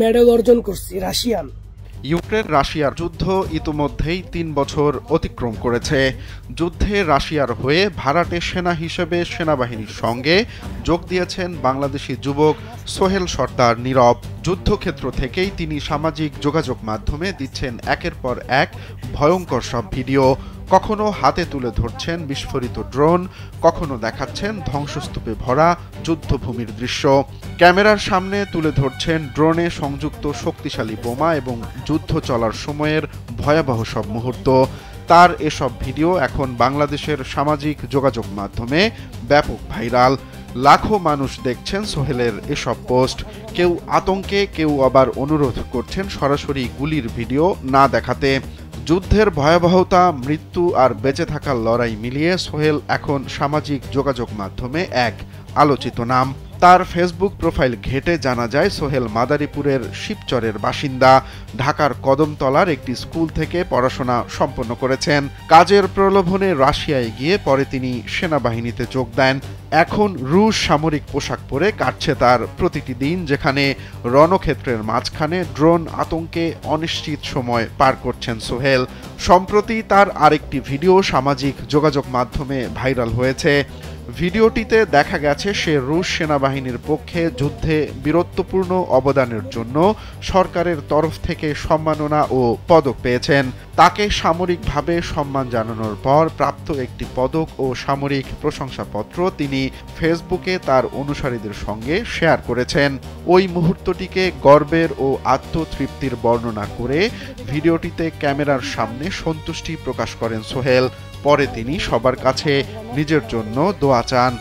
Medal অর্জন করছি Russian. Ukraine রাশিয়ার যুদ্ধ ইতোমধ্যেই ৩ বছর অতিক্রম করেছে। যুদ্ধে রাশিয়ার হয়ে ভাড়াটে সেনা হিসেবে সেনাবাহিনীর সঙ্গে যোগ দিয়েছেন বাংলাদেশি যুবক সোহেল সর্দার নীরব। যুদ্ধক্ষেত্র থেকেই তিনি সামাজিক যোগাযোগ মাধ্যমে দিচ্ছেন একের পর এক ভয়ঙ্কর সব ভিডিও। কখনো হাতে তুলে ধরছেন বিস্ফোরিত ড্রোন, কখনো দেখাচ্ছেন ধ্বংসস্তূপে ভরা যুদ্ধভূমির দৃশ্য। ক্যামেরার সামনে তুলে ধরছেন ড্রোনে সংযুক্ত শক্তিশালী বোমা এবং যুদ্ধ চলার সময়ের ভয়াবহ সব মুহূর্ত। তার এসব ভিডিও এখন বাংলাদেশের সামাজিক যোগাযোগ মাধ্যমে ব্যাপক ভাইরাল। লাখো মানুষ দেখছেন সোহেলের এসব পোস্ট। কেউ আতঙ্কে, কেউ আবার অনুরোধ করছেন সরাসরি গুলির ভিডিও না দেখাতে। যুদ্ধের ভয়াবহতা, মৃত্যু আর বেঁচে থাকার লড়াই মিলিয়ে সোহেল এখন সামাজিক যোগাযোগ মাধ্যমে এক আলোচিত নাম। তার ফেসবুক প্রোফাইল ঘেঁটে জানা যায় সোহেল মাদারীপুরের শিবচরের বাসিন্দা। ঢাকার কদমতলার একটি স্কুল থেকে পড়াশোনা সম্পন্ন করেছেন। কাজের প্রলোভনে রাশিয়ায় গিয়ে পরে তিনি সেনাবাহিনীতে যোগ দেন। এখন রুশ সামরিক পোশাক পরে কাটছে তার প্রতিটি দিন, যেখানে রণক্ষেত্রের মাঝখানে ড্রোন আতঙ্কে অনিশ্চিত সময় পার করছেন সোহেল। সম্প্রতি তার আরেকটি ভিডিও সামাজিক যোগাযোগ মাধ্যমে ভাইরাল হয়েছে। ভিডিওটিতে দেখা গেছে সে রুশ সেনাবাহিনীর পক্ষে যুদ্ধে বীরত্বপূর্ণ অবদানের জন্য সরকারের তরফ থেকে সম্মাননা ও পদক পেয়েছেন। তাকে সামরিকভাবে সম্মান জানানোর পর প্রাপ্ত একটি পদক ও সামরিক প্রশংসাপত্র তিনি ফেসবুকে তার অনুসারীদের সঙ্গে শেয়ার করেছেন। ওই মুহূর্তটিকে গর্বের ও আত্মতৃপ্তির বর্ণনা করে ভিডিওটিতে ক্যামেরার সামনে সন্তুষ্টি প্রকাশ করেন সোহেল। পরে তিনি সবার কাছে নিজের জন্য দোয়া চান।